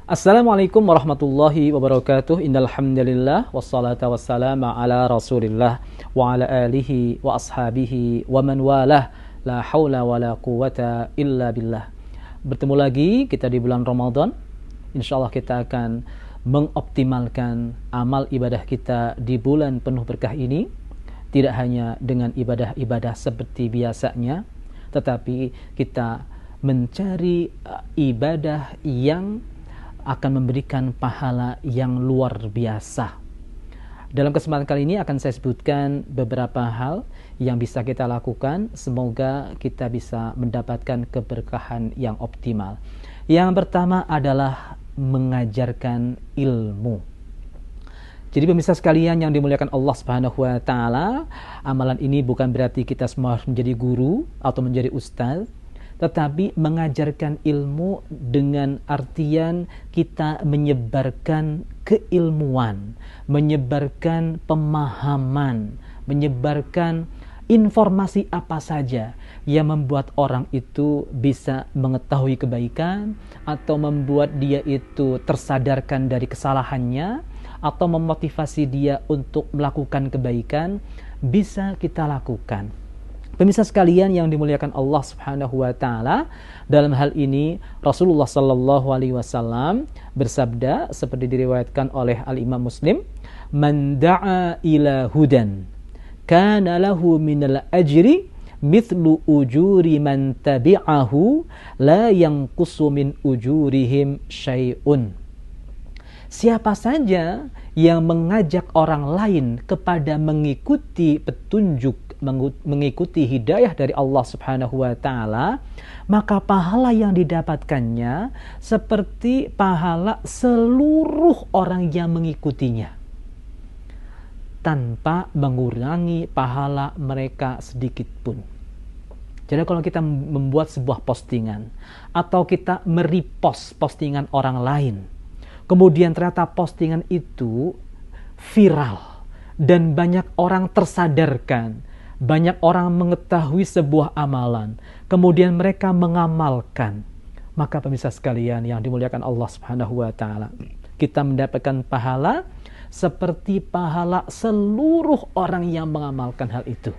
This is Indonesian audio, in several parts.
Assalamualaikum warahmatullahi wabarakatuh. Innal hamdalillah wassalatu wassalamu ala Rasulillah wa ala alihi wa ashabihi wa man walah. La haula wala quwata illa billah. Bertemu lagi kita di bulan Ramadan. Insyaallah kita akan mengoptimalkan amal ibadah kita di bulan penuh berkah ini, tidak hanya dengan ibadah-ibadah seperti biasanya, tetapi kita mencari ibadah yang akan memberikan pahala yang luar biasa. Dalam kesempatan kali ini akan saya sebutkan beberapa hal yang bisa kita lakukan. Semoga kita bisa mendapatkan keberkahan yang optimal. Yang pertama adalah mengajarkan ilmu. Jadi pemirsa sekalian yang dimuliakan Allah Subhanahu wa taala, amalan ini bukan berarti kita semua harus menjadi guru atau menjadi ustaz, tetapi mengajarkan ilmu dengan artian kita menyebarkan keilmuan, menyebarkan pemahaman, menyebarkan informasi apa saja yang membuat orang itu bisa mengetahui kebaikan atau membuat dia itu tersadarkan dari kesalahannya atau memotivasi dia untuk melakukan kebaikan, bisa kita lakukan. Pemirsa sekalian yang dimuliakan Allah Subhanahu wa taala, dalam hal ini Rasulullah sallallahu alaihi wasallam bersabda seperti diriwayatkan oleh Al-Imam Muslim, "Man da'a ila hudan kana lahu minal ajri mithlu ujuri man tabi'ahu la yanqusu min ujurihim syai'un." Siapa saja yang mengajak orang lain kepada mengikuti petunjuk, mengikuti hidayah dari Allah Subhanahu wa taala, maka pahala yang didapatkannya seperti pahala seluruh orang yang mengikutinya, tanpa mengurangi pahala mereka sedikit pun. Jadi kalau kita membuat sebuah postingan atau kita merepost postingan orang lain, kemudian ternyata postingan itu viral dan banyak orang tersadarkan, banyak orang mengetahui sebuah amalan, kemudian mereka mengamalkan, maka pemirsa sekalian yang dimuliakan Allah Subhanahu wa taala, kita mendapatkan pahala seperti pahala seluruh orang yang mengamalkan hal itu.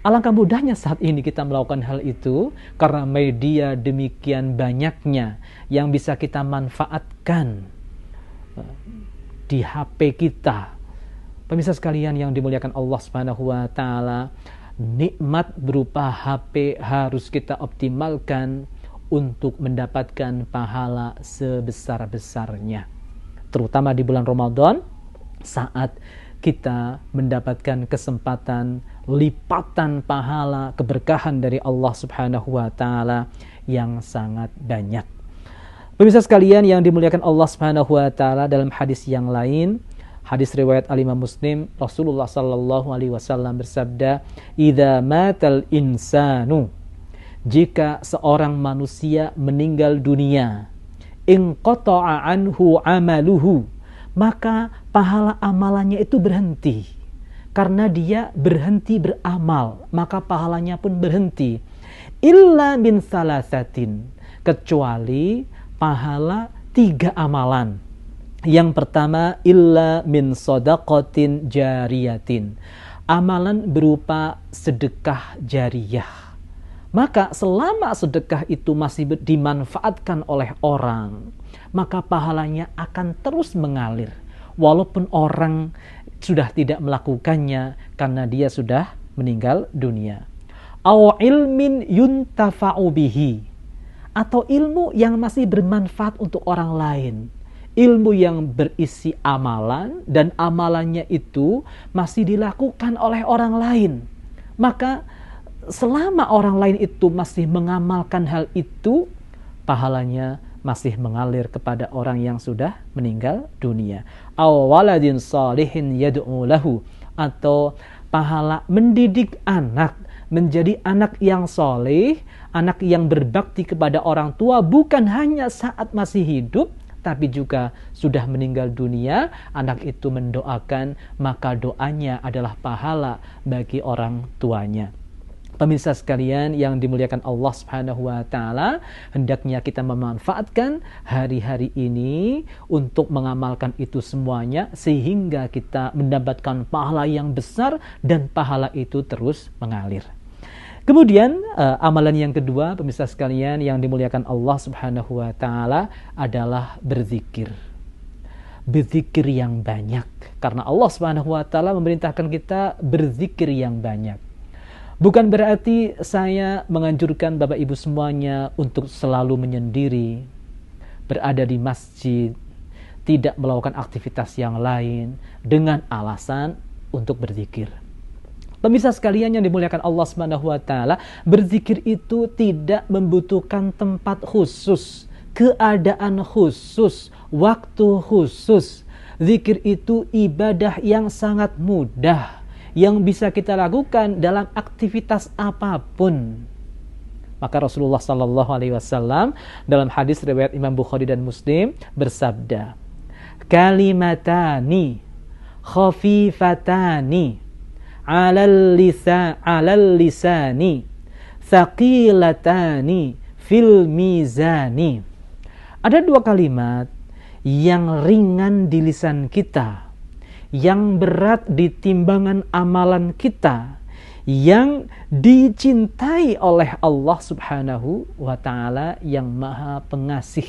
Alangkah mudahnya saat ini kita melakukan hal itu karena media demikian banyaknya yang bisa kita manfaatkan di HP kita. Pemirsa sekalian yang dimuliakan Allah Subhanahu wa taala, nikmat berupa HP harus kita optimalkan untuk mendapatkan pahala sebesar-besarnya. Terutama di bulan Ramadan, saat kita mendapatkan kesempatan lipatan pahala keberkahan dari Allah Subhanahu wa taala yang sangat banyak. Pemirsa sekalian yang dimuliakan Allah Subhanahu wa taala, dalam hadis yang lain, hadis riwayat Al-Imam Muslim, Rasulullah sallallahu alaihi wasallam bersabda, "Idza matal insanu," jika seorang manusia meninggal dunia, "inqata'a anhu amaluhu," maka pahala amalannya itu berhenti. Karena dia berhenti beramal, maka pahalanya pun berhenti. "Illa min salasatin," kecuali pahala 3 amalan. Yang pertama, illa min shadaqatin jariyatin, amalan berupa sedekah jariyah. Maka selama sedekah itu masih dimanfaatkan oleh orang, maka pahalanya akan terus mengalir walaupun orang sudah tidak melakukannya karena dia sudah meninggal dunia. Aw ilmin yuntafa'u bihi, atau ilmu yang masih bermanfaat untuk orang lain, ilmu yang berisi amalan dan amalannya itu masih dilakukan oleh orang lain, maka selama orang lain itu masih mengamalkan hal itu, pahalanya masih mengalir kepada orang yang sudah meninggal dunia. Aw waladin salihin yad'u lahu, atau pahala mendidik anak menjadi anak yang soleh, anak yang berbakti kepada orang tua, bukan hanya saat masih hidup, tapi juga sudah meninggal dunia, anak itu mendoakan, maka doanya adalah pahala bagi orang tuanya. Pemirsa sekalian yang dimuliakan Allah Subhanahu wa taala, hendaknya kita memanfaatkan hari-hari ini untuk mengamalkan itu semuanya sehingga kita mendapatkan pahala yang besar dan pahala itu terus mengalir. Kemudian amalan yang kedua, pemirsa sekalian yang dimuliakan Allah Subhanahu wa taala, adalah berzikir. Berzikir yang banyak, karena Allah Subhanahu wa taala memerintahkan kita berzikir yang banyak. Bukan berarti saya menganjurkan Bapak Ibu semuanya untuk selalu menyendiri, berada di masjid, tidak melakukan aktivitas yang lain dengan alasan untuk berzikir. Pemirsa sekalian yang dimuliakan Allah Subhanahu wa taala, berzikir itu tidak membutuhkan tempat khusus, keadaan khusus, waktu khusus. Zikir itu ibadah yang sangat mudah, yang bisa kita lakukan dalam aktivitas apapun. Maka Rasulullah sallallahu alaihi wasallam dalam hadis riwayat Imam Bukhari dan Muslim bersabda, "Kalimatani khafifatani 'alal lisani, thaqilatani fil mizani." Ada dua kalimat yang ringan di lisan kita, yang berat di timbangan amalan kita, yang dicintai oleh Allah Subhanahu wa taala yang Maha Pengasih.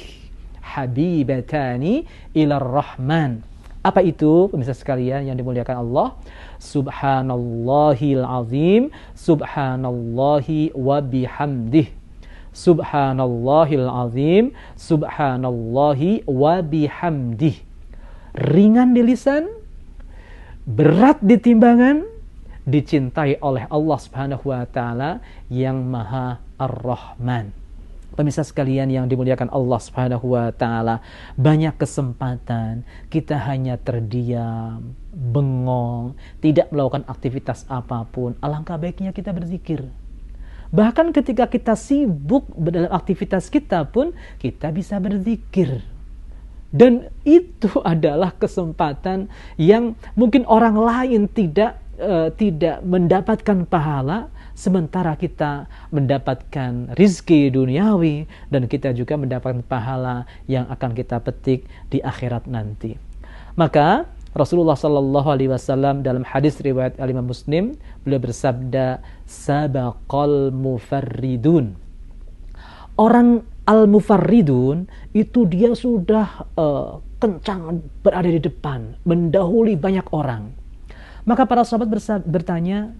Habibatani ilar Rahman. Apa itu, pemirsa sekalian yang dimuliakan Allah? Subhanallahil azim, subhanallahi wa bihamdih. Subhanallahil azim, subhanallahi wa bihamdih. Ringan di lisan, berat di timbangan, dicintai oleh Allah Subhanahu wa taala yang Maha Ar-Rahman. Pemirsa sekalian yang dimuliakan Allah Subhanahu wa taala, banyak kesempatan kita hanya terdiam, bengong, tidak melakukan aktivitas apapun. Alangkah baiknya kita berzikir. Bahkan ketika kita sibuk dalam aktivitas kita pun kita bisa berzikir. Dan itu adalah kesempatan yang mungkin orang lain tidak mendapatkan pahala, sementara kita mendapatkan rizki duniawi dan kita juga mendapatkan pahala yang akan kita petik di akhirat nanti. Maka Rasulullah sallallahu alaihi wasallam dalam hadis riwayat Imam Muslim, beliau bersabda, "Sabaqal mufarridun." Orang al-mufarridun itu dia sudah kencang berada di depan, mendahului banyak orang. Maka para sahabat bertanya,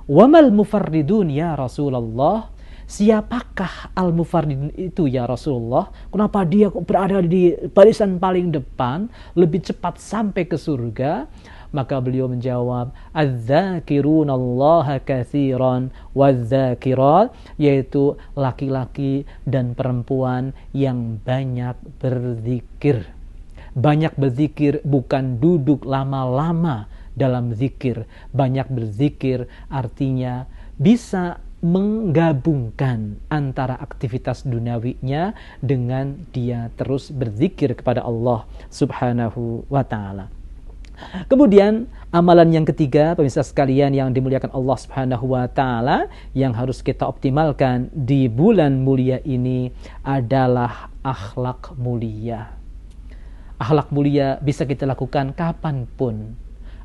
"Wamal mufarridun ya Rasulullah?" Siapakah al-mufarridun itu ya Rasulullah? Kenapa dia berada di barisan paling depan, lebih cepat sampai ke surga? Maka beliau menjawab, "Adz-dzakirunallaha katsiran wadz-dzakirat", yaitu laki-laki dan perempuan yang banyak berzikir. Banyak berzikir bukan duduk lama-lama dalam zikir. Banyak berzikir artinya bisa menggabungkan antara aktivitas duniawinya dengan dia terus berzikir kepada Allah Subhanahu wa taala. Kemudian amalan yang ketiga, pemirsa sekalian yang dimuliakan Allah Subhanahu wa taala, yang harus kita optimalkan di bulan mulia ini adalah akhlak mulia. Akhlak mulia bisa kita lakukan kapanpun.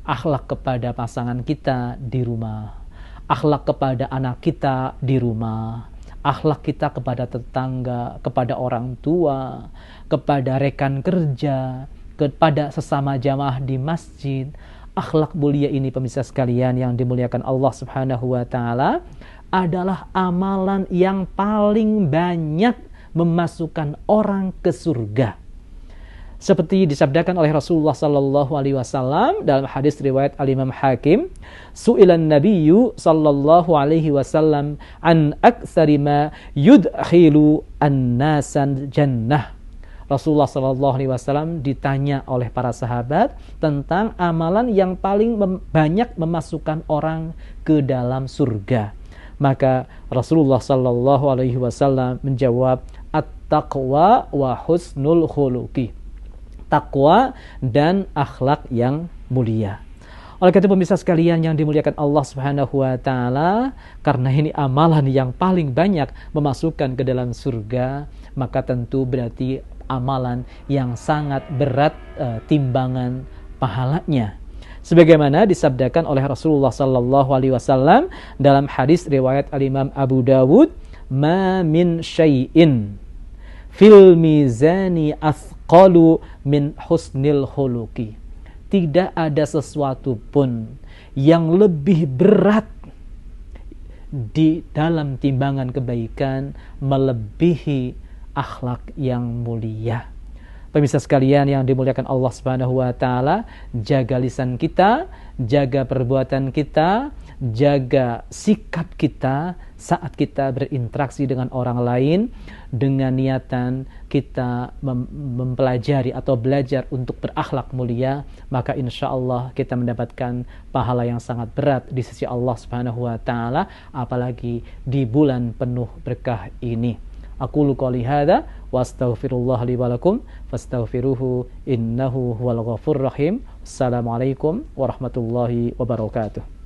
Akhlak kepada pasangan kita di rumah, akhlak kepada anak kita di rumah, akhlak kita kepada tetangga, kepada orang tua, kepada rekan kerja, kepada sesama jamaah di masjid. Akhlak mulia ini, pemirsa sekalian yang dimuliakan Allah Subhanahu wa taala, adalah amalan yang paling banyak memasukkan orang ke surga. Seperti disabdakan oleh Rasulullah sallallahu alaihi wasallam dalam hadis riwayat Al-Imam Hakim, "Su'ilan Nabiyyu sallallahu alaihi wasallam an aktsari ma yudkhilu an-nasan jannah." Rasulullah sallallahu alaihi wasallam ditanya oleh para sahabat tentang amalan yang paling banyak memasukkan orang ke dalam surga. Maka Rasulullah sallallahu alaihi wasallam menjawab, "At-taqwa wa husnul khuluqi." Takwa dan akhlak yang mulia. Oleh karena itu pemirsa sekalian yang dimuliakan Allah Subhanahu wa taala, karena ini amalan yang paling banyak memasukkan ke dalam surga, maka tentu berarti amalan yang sangat berat timbangan pahalanya. Sebagaimana disabdakan oleh Rasulullah sallallahu alaihi wasallam dalam hadis riwayat Al-Imam Abu Dawud, "Ma min syai'in fil mizani athqalu min husnil khuluqi." Tidak ada sesuatu pun yang lebih berat di dalam timbangan kebaikan melebihi akhlak yang mulia. Pemirsa sekalian yang dimuliakan Allah Subhanahu wa taala, jaga lisan kita, jaga perbuatan kita, jaga sikap kita saat kita berinteraksi dengan orang lain dengan niatan kita mempelajari atau belajar untuk berakhlak mulia, maka insya Allah kita mendapatkan pahala yang sangat berat di sisi Allah Subhanahu wa taala, apalagi di bulan penuh berkah ini. Aqulu qouli hadza wa astaghfirullah li wa lakum fastaghfiruhu innahu huwal ghafurur rahim. Assalamualaikum warahmatullahi wabarakatuh.